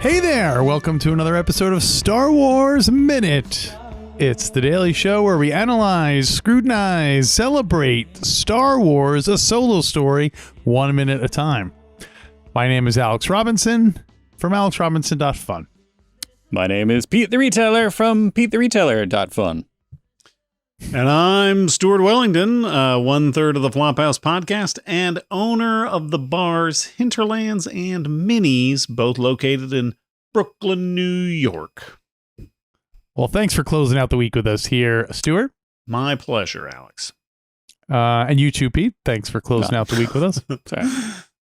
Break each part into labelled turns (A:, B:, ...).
A: Hey there! Welcome to another episode of Star Wars Minute. It's the daily show where we analyze, scrutinize, celebrate Star Wars, a solo story, 1 minute at a time. My name is Alex Robinson from alexrobinson.fun.
B: My name is Pete the Retailer from PeteTheRetailer.fun.
C: And I'm Stuart Wellington, 1/3 of the Flophouse podcast and owner of the bars Hinterlands and Minis, both located in Brooklyn, New York.
A: Well, thanks for closing out the week with us here, Stuart.
C: My pleasure, Alex.
A: And you too, Pete. Thanks for closing out the week with us.
B: Sorry.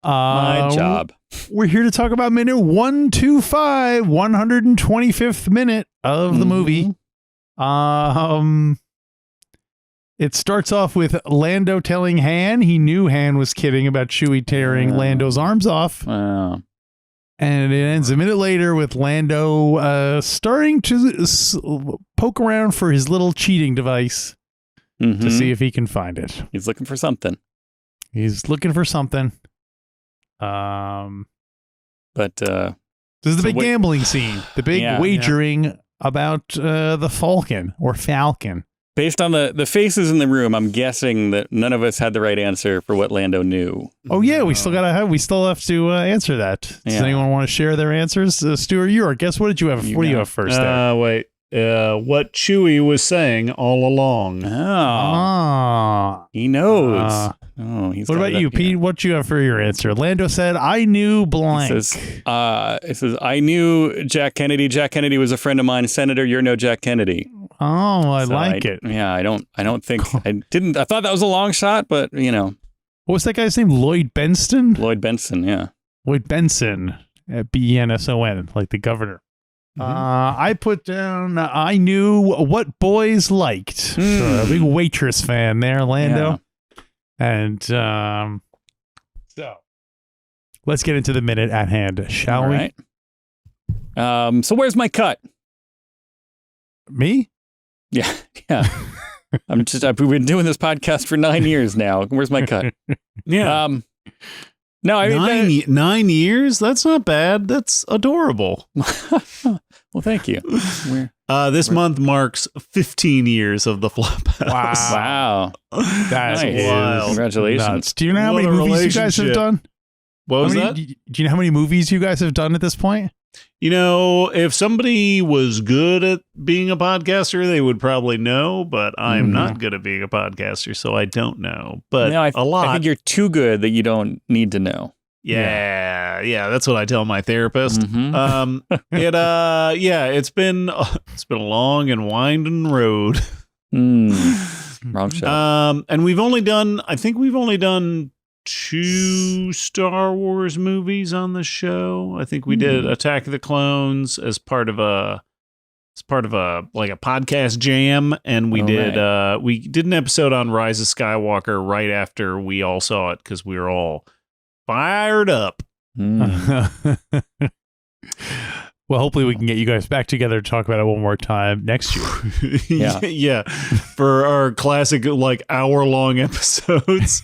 B: My job.
A: We're here to talk about minute 125, 125th minute of the movie. It starts off with Lando telling Han he knew Han was kidding about Chewie tearing Lando's arms off.
B: Wow.
A: And it ends a minute later with Lando starting to poke around for his little cheating device to see if he can find it.
B: He's looking for something.
A: He's looking for something.
B: But
A: this is the big gambling scene, the big wagering about the Falcon or Falcon.
B: based on the faces in the room, I'm guessing that none of us had the right answer for what Lando knew.
A: Oh yeah, we still have to answer that. Does anyone want to share their answers? Stuart, you're our guest. What did you have? What do you have first?
C: Wait. What Chewie was saying all along.
B: He knows.
A: What about you, Pete? What do you have for your answer? Lando said, "I knew blank."
B: It says, "I knew Jack Kennedy. Jack Kennedy was a friend of mine. Senator, you're no Jack Kennedy."
A: Oh, I like it.
B: Yeah, I don't think I thought that was a long shot, but you know.
A: What was that guy's name? Lloyd Benston?
B: Lloyd Benson, yeah.
A: Lloyd Benson, Benson, like the governor. I put down, I knew what boys liked. So a big waitress fan there, Lando. Yeah. And so let's get into the minute at hand, shall we?
B: So where's my cut?
A: Me?
B: Yeah. We've been doing this podcast for 9 years now. Where's my cut?
C: Yeah.
B: No, I mean
C: 9 years. That's not bad. That's adorable.
B: Well, thank you.
C: This month marks 15 years of the Flophouse.
B: Wow.
A: That's
B: nice.
A: wild.
B: Congratulations.
A: Nuts. Do you know how many movies you guys have done?
C: What was that?
A: Do you know how many movies you guys have done at this point?
C: You know, if somebody was good at being a podcaster, they would probably know, but I'm not good at being a podcaster, so I don't know. But
B: no,
C: a lot.
B: I think you're too good that you don't need to know.
C: Yeah, that's what I tell my therapist. It's been a long and winding road.
B: Wrong show.
C: And we've only done 2 Star Wars movies on the show. I think we did Attack of the Clones as part of a podcast jam, and we did an episode on Rise of Skywalker right after we all saw it because we were all fired up.
A: Well, hopefully we can get you guys back together to talk about it one more time next year.
C: Yeah. For our classic, hour-long episodes.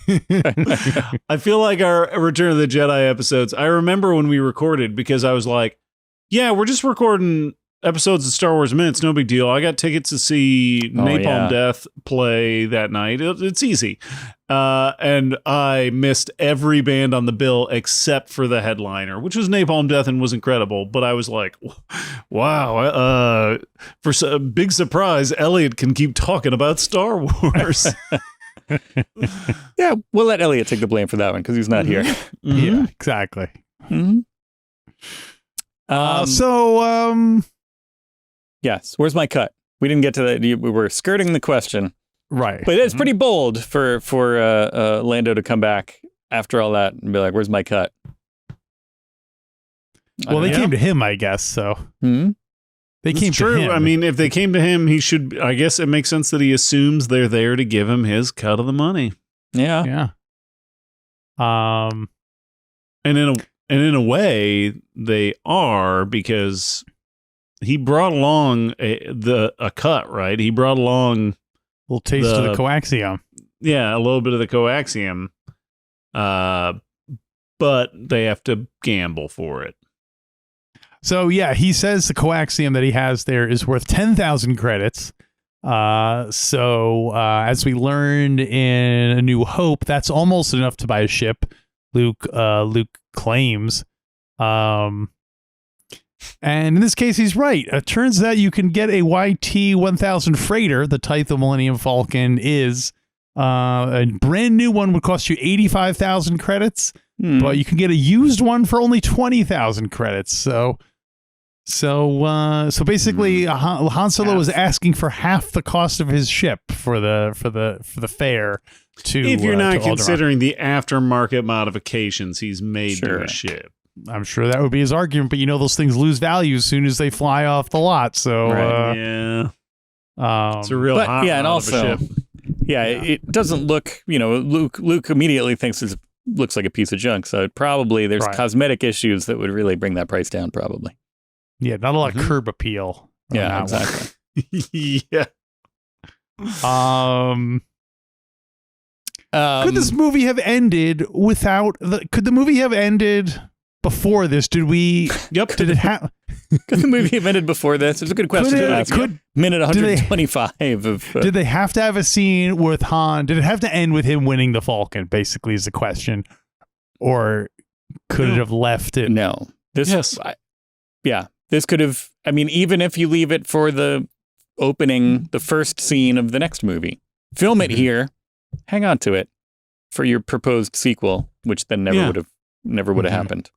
C: I feel like our Return of the Jedi episodes, I remember when we recorded because I was like, yeah, we're just recording episodes of Star Wars Minutes, no big deal. I got tickets to see Napalm Death play that night. It's easy. And I missed every band on the bill except for the headliner, which was Napalm Death and was incredible. But I was like, wow, for a big surprise, Elliot can keep talking about Star Wars.
B: Yeah, we'll let Elliot take the blame for that one because he's not here.
A: Yeah, exactly.
B: Yes, where's my cut? We didn't get to that. We were skirting the question.
A: Right.
B: But it's pretty bold for Lando to come back after all that and be like, where's my cut?
A: Well, they came to him, I guess, so. They came to him.
C: I mean, if they came to him, he should, I guess it makes sense that he assumes they're there to give him his cut of the money.
B: Yeah.
C: And in a way, they are, because he brought along a cut, right? He brought along
A: a little taste of the coaxium.
C: Yeah, a little bit of the coaxium. But they have to gamble for it.
A: So yeah, he says the coaxium that he has there is worth 10,000 credits. As we learned in A New Hope, that's almost enough to buy a ship. Luke claims. And in this case, he's right. It turns out you can get a YT-1000 freighter. The type the Millennium Falcon is. A brand new one would cost you 85,000 credits, but you can get a used one for only 20,000 credits. So basically, Han Solo was asking for half the cost of his ship for the fare. If
C: you're not
A: to
C: considering the aftermarket modifications he's made to the ship.
A: I'm sure that would be his argument, but those things lose value as soon as they fly off the lot. So
C: it's a real hot
B: and also,
C: of a ship.
B: It doesn't look. Luke immediately thinks it looks like a piece of junk. So probably there's cosmetic issues that would really bring that price down. Probably.
A: Yeah, not a lot of curb appeal.
B: Yeah, exactly.
C: Yeah.
A: Could this movie have ended without could the movie have ended before this? Did we?
C: Yep.
A: Did it have?
B: Could the movie have ended before this? It's a good question to ask. Minute 125 of.
A: Did they have to have a scene with Han? Did it have to end with him winning the Falcon? Basically, is the question, or could it have left it?
B: No.
C: Yes.
B: This could have. I mean, even if you leave it for the opening, the first scene of the next movie, film it here. Hang on to it for your proposed sequel, which then never would have happened.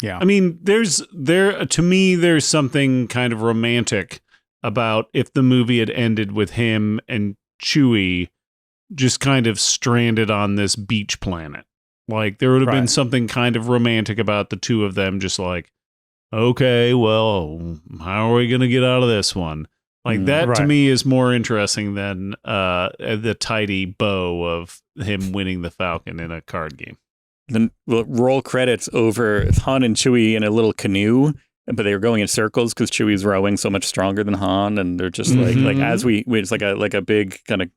A: Yeah.
C: I mean, to me, there's something kind of romantic about if the movie had ended with him and Chewie just kind of stranded on this beach planet. Like, there would have been something kind of romantic about the two of them just like, okay, well, how are we going to get out of this one? Like, that to me is more interesting than the tidy bow of him winning the Falcon in a card game.
B: Then we'll roll credits over Han and Chewie in a little canoe, but they were going in circles because Chewie's rowing so much stronger than Han, and they're just like as it's like a big kind of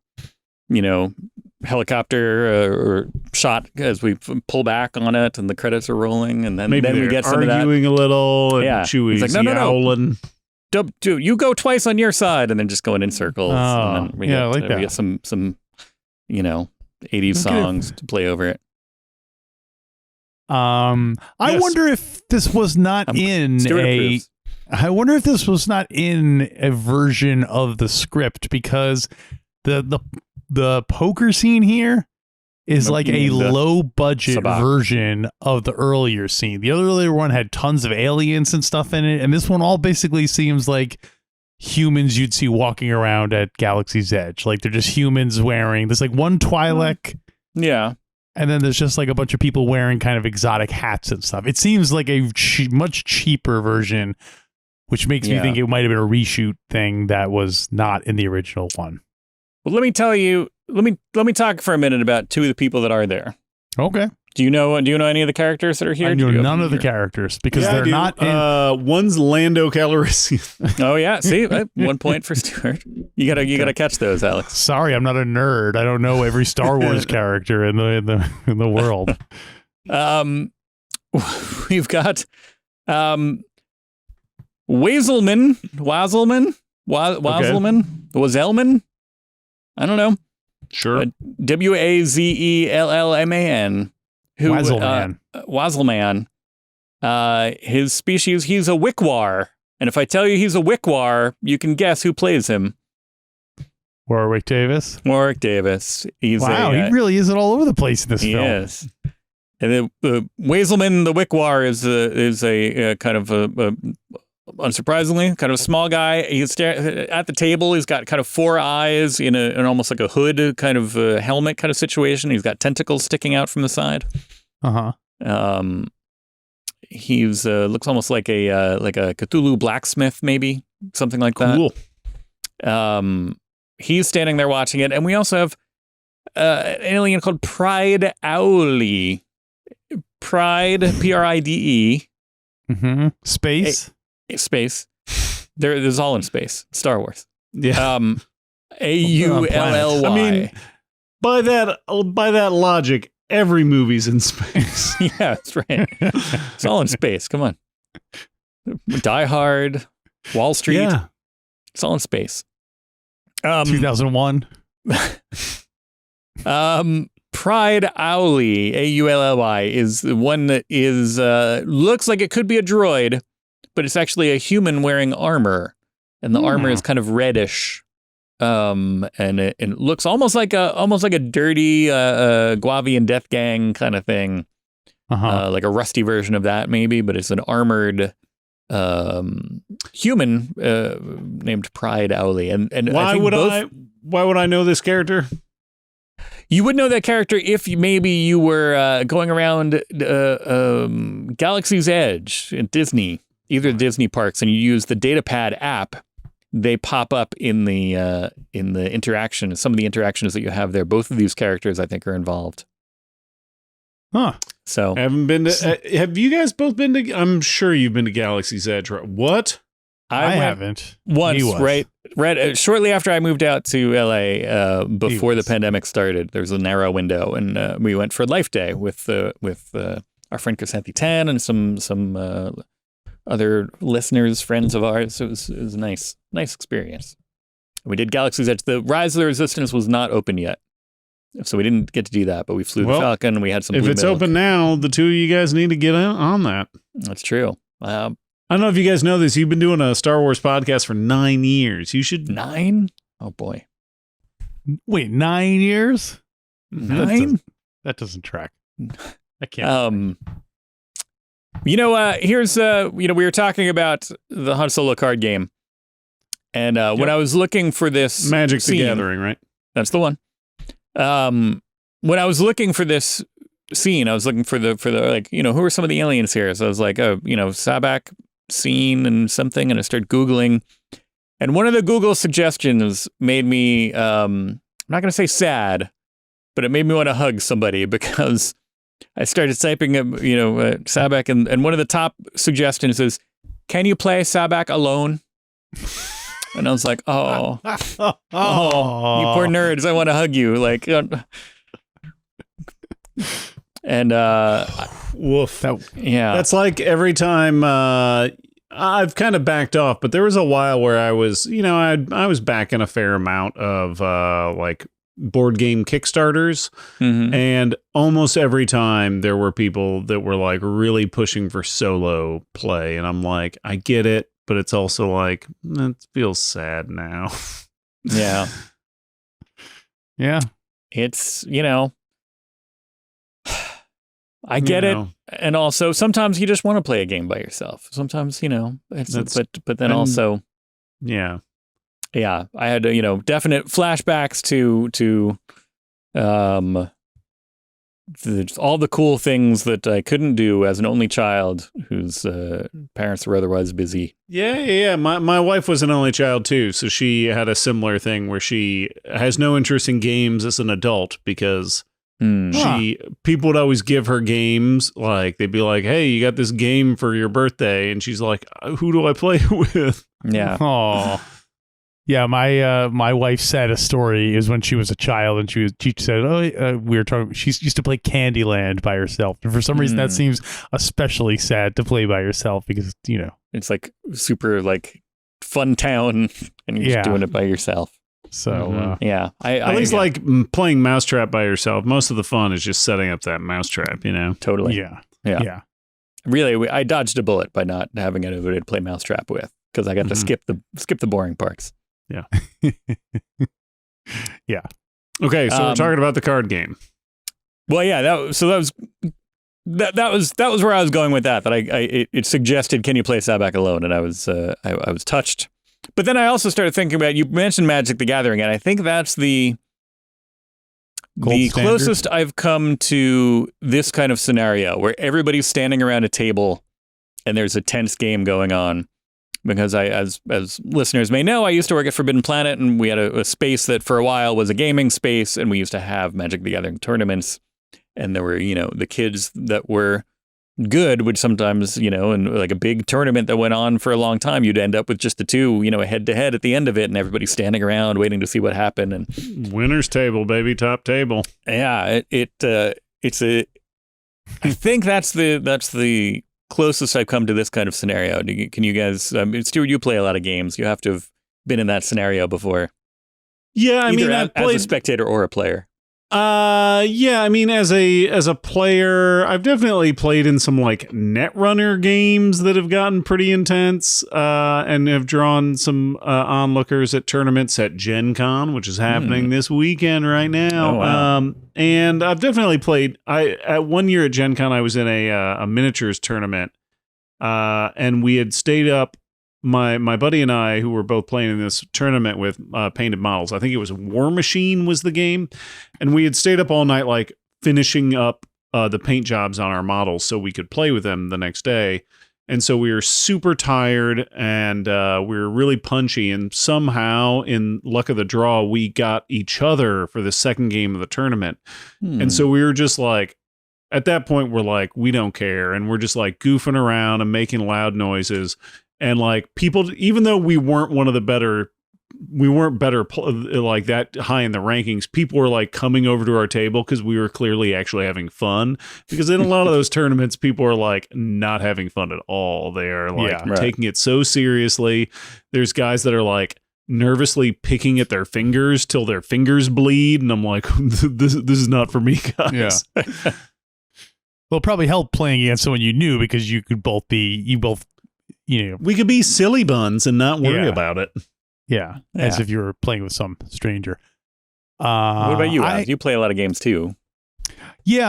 B: helicopter or shot as we pull back on it, and the credits are rolling, and then we get some of that
C: arguing a little, and Chewie's
B: like, no.
C: yowling.
B: You go twice on your side, and then just going in circles. And then we get some 80s songs to play over it.
A: I wonder if this was not I wonder if this was not in a version of the script, because the poker scene here is like a low budget version of the earlier scene. The earlier one had tons of aliens and stuff in it, and this one all basically seems like humans you'd see walking around at Galaxy's Edge. Like, they're just humans there's like one Twi'lek.
B: Yeah.
A: And then there's just like a bunch of people wearing kind of exotic hats and stuff. It seems like a much cheaper version, which makes me think it might have been a reshoot thing that was not in the original one.
B: Well, let me tell you, let me talk for a minute about two of the people that are there.
A: Okay.
B: Do you know any of the characters that are here?
A: I know none of the characters because they're not in.
C: One's Lando Calrissian.
B: Oh yeah, see, 1 point for Stuart. You gotta catch those, Alex.
A: Sorry, I'm not a nerd. I don't know every Star Wars character in the world.
B: We've got Wazelman. I don't know.
C: Sure.
B: Wazellman. Wazelman. His species, he's a Wickwar. And if I tell you he's a Wickwar, you can guess who plays him.
A: Warwick Davis.
B: He's
A: he really is all over the place in this film.
B: Yes. And the Wazelman, the Wickwar, is a kind of unsurprisingly, kind of a small guy. He's at the table. He's got kind of four eyes in an almost like a hood kind of helmet kind of situation. He's got tentacles sticking out from the side. He's looks almost like a Cthulhu blacksmith, maybe something like that.
C: Cool.
B: He's standing there watching it, and we also have an alien called Pride Owly. Pride, Pride.
A: Space.
B: Space. There's all in space. Star Wars.
C: Yeah.
B: AULLY.
C: I mean, by that logic, every movie's in space.
B: Yeah, that's right. It's all in space. Come on. Die Hard, Wall Street.
C: Yeah.
B: It's all in space.
A: 2001.
B: Pride Owly, Aully, is the one that is looks like it could be a droid, but it's actually a human wearing armor, and the armor is kind of reddish, and it looks almost like a dirty Guavian Death Gang kind of thing, like a rusty version of that maybe, but it's an armored human named Pride Owly, and
C: why would I know this character?
B: You would know that character if maybe you were going around Galaxy's Edge in Disney, either the Disney parks, and you use the DataPad app. They pop up in the interaction. Some of the interactions that you have there. Both of these characters, I think, are involved.
A: Huh.
B: So
C: I haven't been to. Have you guys both been to? I'm sure you've been to Galaxy's Edge. Right? What?
A: I haven't.
B: Once, right shortly after I moved out to LA, before the pandemic started. There was a narrow window, and we went for Life Day with our friend Chrysanthi Tan and some other listeners, friends of ours. It was a nice experience. We did Galaxy's Edge. The Rise of the Resistance was not open yet, so we didn't get to do that. But we flew the Falcon, and we had some.
C: If
B: blue
C: it's
B: milk.
C: open now, the two of you guys need to get on that.
B: That's true.
C: I don't know if you guys know this. You've been doing a Star Wars podcast for 9 years. You should
B: 9? Oh boy.
A: Wait, 9 years?
B: 9?
A: That doesn't track. I can't.
B: Here's we were talking about the Han Solo card game, and when I was looking for this
C: Magic the
B: scene,
C: Gathering, right?
B: That's the one. When I was looking for this scene, I was looking for the who are some of the aliens here? So I was like, Sabak scene and something, and I started Googling, and one of the Google suggestions made me I'm not going to say sad, but it made me want to hug somebody, because I started typing Sabak, and one of the top suggestions is, can you play Sabak alone? And I was like, oh, you poor nerds, I want to hug you, like. And
C: woof.
B: Yeah,
C: that's like every time I've kind of backed off, but there was a while where I was, I was backing a fair amount of like board game Kickstarters, and almost every time there were people that were like really pushing for solo play, and I'm like, I get it, but it's also like, it feels sad now.
B: Yeah. It's I get it, and also sometimes you just want to play a game by yourself. Sometimes but then also, yeah, I had definite flashbacks to all the cool things that I couldn't do as an only child whose parents were otherwise busy.
C: Yeah. My wife was an only child too, so she had a similar thing where she has no interest in games as an adult, because people would always give her games, like they'd be like, hey, you got this game for your birthday, and she's like, who do I play with?
B: Yeah.
A: Oh, yeah. My wife said a story is when she was a child, and she said, we were talking. She used to play Candyland by herself, and for some reason that seems especially sad to play by yourself, because
B: it's like super like fun town, and you're just doing it by yourself.
A: So
C: at least like playing Mousetrap by yourself, most of the fun is just setting up that mousetrap,
B: Totally.
A: Yeah.
B: Really, I dodged a bullet by not having anybody to play Mousetrap with, because I got to skip the boring parts.
C: Yeah.
A: Yeah.
C: Okay, so we're talking about the card game.
B: Well, yeah, that was where I was going with that. It suggested, can you play Sabak alone? And I was touched. But then I also started thinking about, you mentioned Magic the Gathering, and I think that's the closest I've come to this kind of scenario, where everybody's standing around a table and there's a tense game going on. Because as listeners may know, I used to work at Forbidden Planet, and we had a space that for a while was a gaming space, and we used to have Magic the Gathering tournaments. And there were, the kids that were good would sometimes, in like a big tournament that went on for a long time, you'd end up with just the two, head to head at the end of it, and everybody's standing around waiting to see what happened. And
C: winner's table, baby, top table.
B: Yeah, I think that's the closest I've come to this kind of scenario. Can you guys, Stuart, you play a lot of games. You have to have been in that scenario before.
C: Yeah, I mean,
B: Either as a spectator or a player.
C: Yeah, I mean, as a player, I've definitely played in some like Netrunner games that have gotten pretty intense, and have drawn some onlookers at tournaments at Gen Con, which is happening this weekend right now.
B: Oh, wow.
C: And I've definitely played. At 1 year at Gen Con, I was in a miniatures tournament, and we had stayed up. My buddy and I, who were both playing in this tournament with painted models, I think it was War Machine was the game, and we had stayed up all night, like finishing up the paint jobs on our models so we could play with them the next day. And so we were super tired, and we were really punchy, and somehow, in luck of the draw, we got each other for the second game of the tournament. And so we were just like, at that point, we're like, we don't care, and we're just like goofing around and making loud noises. And like people, even though we weren't better like that high in the rankings, people were like coming over to our table because we were clearly actually having fun. Because in a lot of those tournaments, people are like not having fun at all. They are like taking it so seriously. There's guys that are like nervously picking at their fingers till their fingers bleed. And I'm like, this is not for me, guys.
A: Yeah. Well, it probably helped playing against someone you knew because you could both we could be
C: silly buns and not worry about it.
A: Yeah, as if you were playing with some stranger.
B: What about you, Alex? You play a lot of games too.
A: Yeah,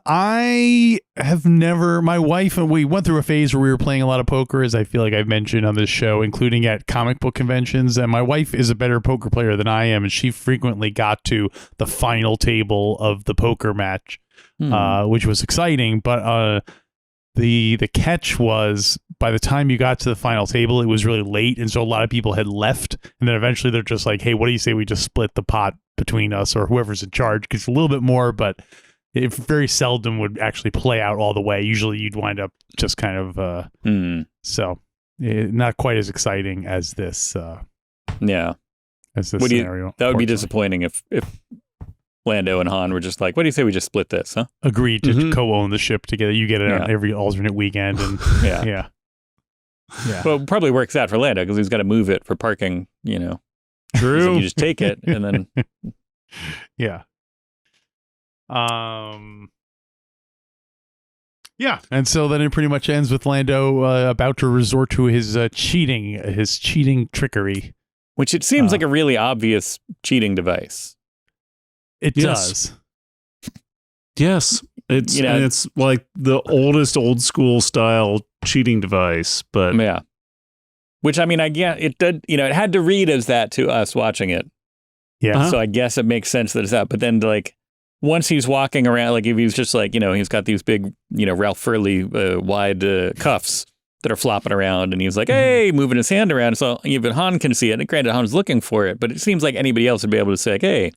A: I have never. My wife and we went through a phase where we were playing a lot of poker, as I feel like I've mentioned on this show, including at comic book conventions. And my wife is a better poker player than I am, and she frequently got to the final table of the poker match, which was exciting. But the catch was, by the time you got to the final table, it was really late, and so a lot of people had left, and then eventually they're just like, hey, what do you say we just split the pot between us or whoever's in charge, because it's a little bit more, but it very seldom would actually play out all the way. Usually you'd wind up just kind of not quite as exciting as this scenario.
B: That would be disappointing if Lando and Han were just like, what do you say we just split this, huh?
A: Agreed to co-own the ship together. You get it on every alternate weekend. And yeah.
B: Well, it probably works out for Lando because he's got to move it for parking,
C: True.
B: So you just take it and then.
A: Yeah. Yeah. And so then it pretty much ends with Lando about to resort to his cheating trickery.
B: Which it seems like a really obvious cheating device.
A: It does.
C: Yes. It's like the old school style cheating device, but
B: yeah. Which, I mean, I get it did, it had to read as that to us watching it.
A: Yeah.
B: So I guess it makes sense that it's that. But then, like, once he's walking around, like if he's just like, he's got these big, Ralph Furley wide cuffs that are flopping around, and he's like, hey, moving his hand around. So even Han can see it. And granted, Han's looking for it, but it seems like anybody else would be able to say, like, hey,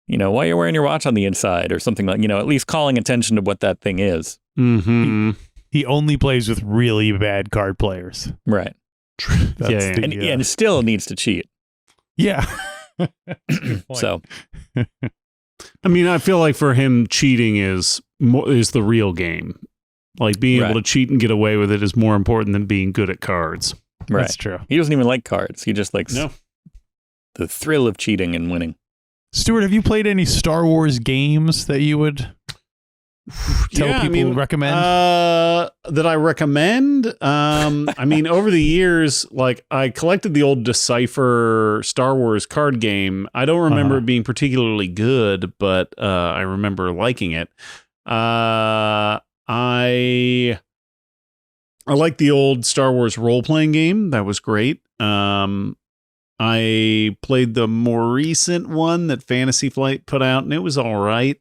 B: why you're wearing your watch on the inside or something like, at least calling attention to what that thing is.
C: Mm-hmm.
A: He only plays with really bad card players.
B: Right. And still needs to cheat.
A: Yeah.
B: So,
C: I mean, I feel like for him, cheating is the real game. Like being able to cheat and get away with it is more important than being good at cards.
B: Right.
A: That's true.
B: He doesn't even like cards. He just likes the thrill of cheating and winning.
A: Stuart, have you played any Star Wars games that you would tell people recommend?
C: That I recommend? I mean, over the years, like I collected the old Decipher Star Wars card game. I don't remember it being particularly good, but I remember liking it. I like the old Star Wars role-playing game. That was great. I played the more recent one that Fantasy Flight put out, and it was all right.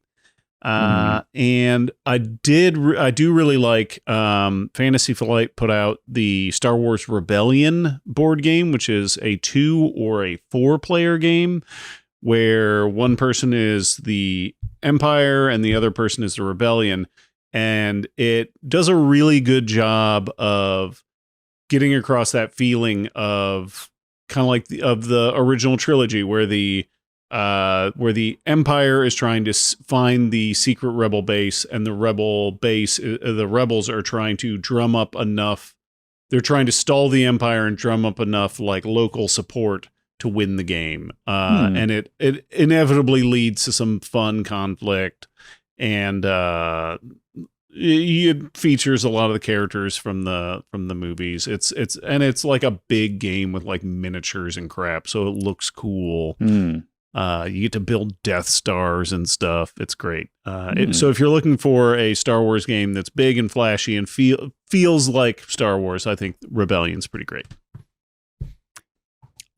C: And I do really like Fantasy Flight put out the Star Wars Rebellion board game, which is a 2 or a 4 player game where one person is the Empire and the other person is the Rebellion. And it does a really good job of getting across that feeling of kind of like the original trilogy where the where the Empire is trying to find the secret rebel base, and the rebels are trying to drum up enough. They're trying to stall the Empire and drum up enough like local support to win the game. And it inevitably leads to some fun conflict, and it features a lot of the characters from the movies. It's like a big game with like miniatures and crap, so it looks cool. You get to build Death Stars and stuff. It's great. So if you're looking for a Star Wars game that's big and flashy and feels like Star Wars, I think Rebellion's pretty great.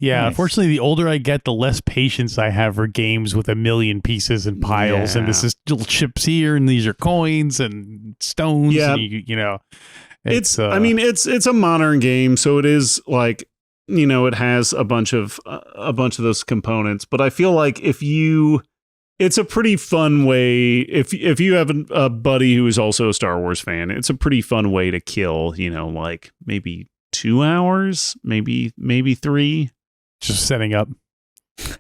A: Yeah,
B: Nice.
A: Unfortunately, the older I get, the less patience I have for games with a million pieces and piles, and this is little chips here, and these are coins and stones.
C: Yeah.
A: And you know,
C: It's a modern game, so it is like, you know, it has a bunch of those components. But I feel like it's a pretty fun way. If you have a buddy who is also a Star Wars fan, it's a pretty fun way to kill. You know, like maybe 2 hours, maybe 3.
A: just setting up.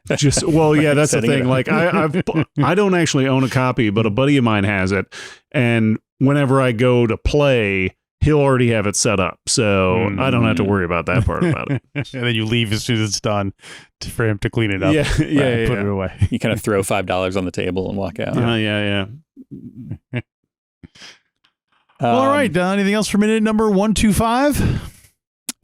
C: That's the thing. Like I don't actually own a copy, but a buddy of mine has it, and whenever I go to play, he'll already have it set up, so I don't have to worry about that part about it.
A: And then you leave as soon as it's done for him to clean it up.
C: Yeah,
A: put it away.
B: You kind of throw $5 on the table and walk out.
C: Yeah.
A: All right, anything else for minute number 125?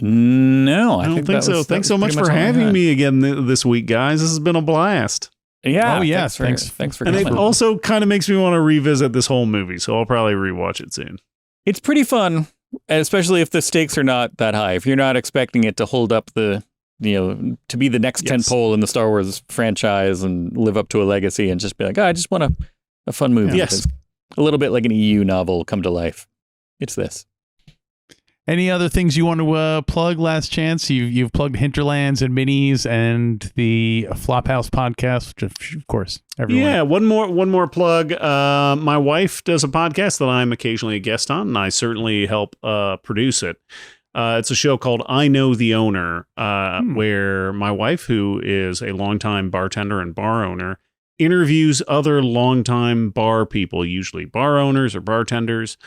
B: No,
C: I don't think so. Thanks so much
B: pretty
C: for
B: all I
C: having
B: had.
C: me again this week, guys. This has been a blast.
B: Yeah.
A: Oh, yeah,
B: Thanks for
C: And
B: coming.
C: it also kind of makes me want to revisit this whole movie, so I'll probably rewatch it soon.
B: It's pretty fun, especially if the stakes are not that high. If you're not expecting it to hold up to be the next tentpole in the Star Wars franchise and live up to a legacy, and just be like, I just want a fun movie.
C: Yes.
B: It's a little bit like an EU novel come to life. It's this.
A: Any other things you want to plug? Last chance. You've plugged Hinterlands and Minis and the Flophouse podcast, which of course everyone.
C: Yeah, one more plug. My wife does a podcast that I'm occasionally a guest on, and I certainly help produce it. It's a show called I Know the Owner, where my wife, who is a longtime bartender and bar owner, interviews other longtime bar people, usually bar owners or bartenders,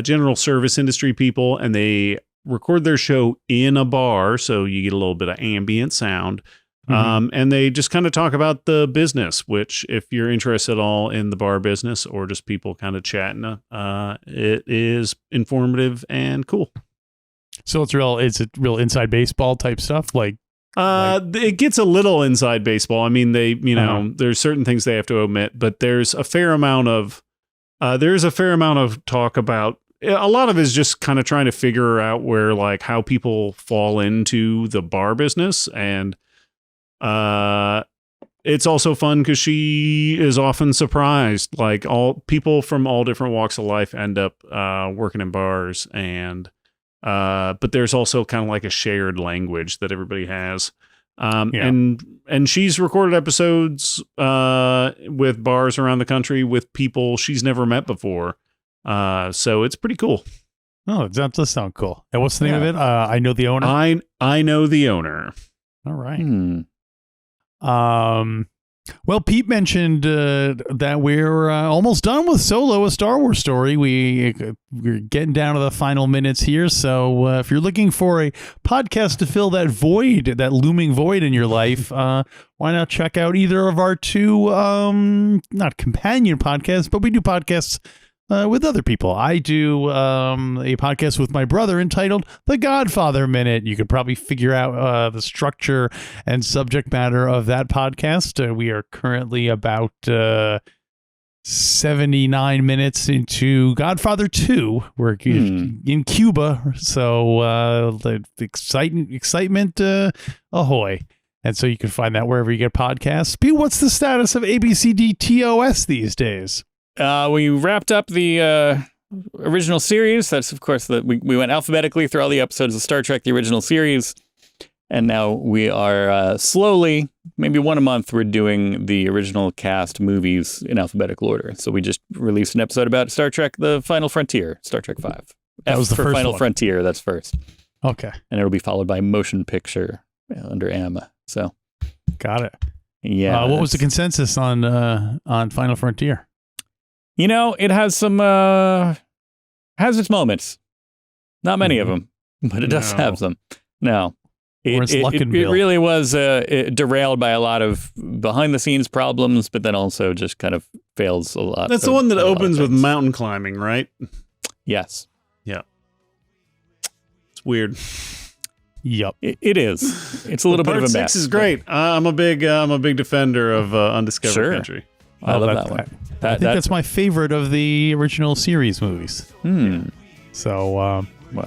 C: general service industry people, and they record their show in a bar, so you get a little bit of ambient sound. And they just kind of talk about the business, which if you're interested at all in the bar business or just people kind of chatting, it is informative and cool.
A: So it's a real inside baseball type stuff, like.
C: It gets a little inside baseball. I mean, they, there's certain things they have to omit, but there's a fair amount of talk about. A lot of it is just kind of trying to figure out where, like, how people fall into the bar business, and it's also fun because she is often surprised. Like, all people from all different walks of life end up working in bars, and but there's also kind of like a shared language that everybody has. And she's recorded episodes with bars around the country with people she's never met before. So it's pretty cool.
A: Oh, that does sound cool. And what's the name of it? I Know the Owner.
C: I Know the Owner.
A: All right. Well, Pete mentioned that we're almost done with Solo, a Star Wars story. We're getting down to the final minutes here. So if you're looking for a podcast to fill that void, that looming void in your life, why not check out either of our two, not companion podcasts, but we do podcasts with other people. I do a podcast with my brother entitled The Godfather Minute. You could probably figure out the structure and subject matter of that podcast. We are currently about 79 minutes into Godfather 2. We're in Cuba, so the excitement ahoy. And so you can find that wherever you get podcasts. Pete, what's the status of ABCDTOS these days?
B: We wrapped up the original series. That's, of course, we went alphabetically through all the episodes of Star Trek, the original series. And now we are slowly, maybe one a month, we're doing the original cast movies in alphabetical order. So we just released an episode about Star Trek, The Final Frontier, Star Trek 5.
A: That was the first
B: Final
A: one.
B: Frontier, that's first.
A: Okay.
B: And it'll be followed by Motion Picture under M. So.
A: Got it.
B: Yeah.
A: What was the consensus on Final Frontier?
B: You know, it has some has its moments. Not many of them, but it does have some. No. It really was derailed by a lot of behind-the-scenes problems, but then also just kind of fails a lot.
C: That's the one that opens with mountain climbing, right?
B: Yes.
C: Yeah. It's weird.
A: Yep.
B: It is. It's a little bit of a mess.
C: Part 6 is great. I'm a big defender of Undiscovered Country.
B: I love that one.
A: I think that's my favorite of the original series movies. So,
B: well.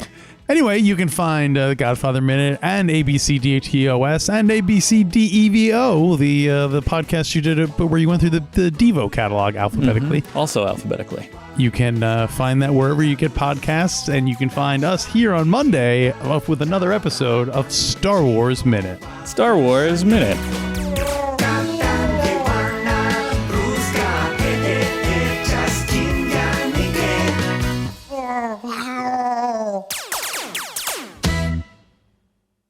A: Anyway, you can find The Godfather Minute and ABCDHEOS and ABCDEVO, the podcast you did where you went through the Devo catalog alphabetically.
B: Also alphabetically.
A: You can find that wherever you get podcasts, and you can find us here on Monday with another episode of Star Wars Minute.
B: Star Wars Minute.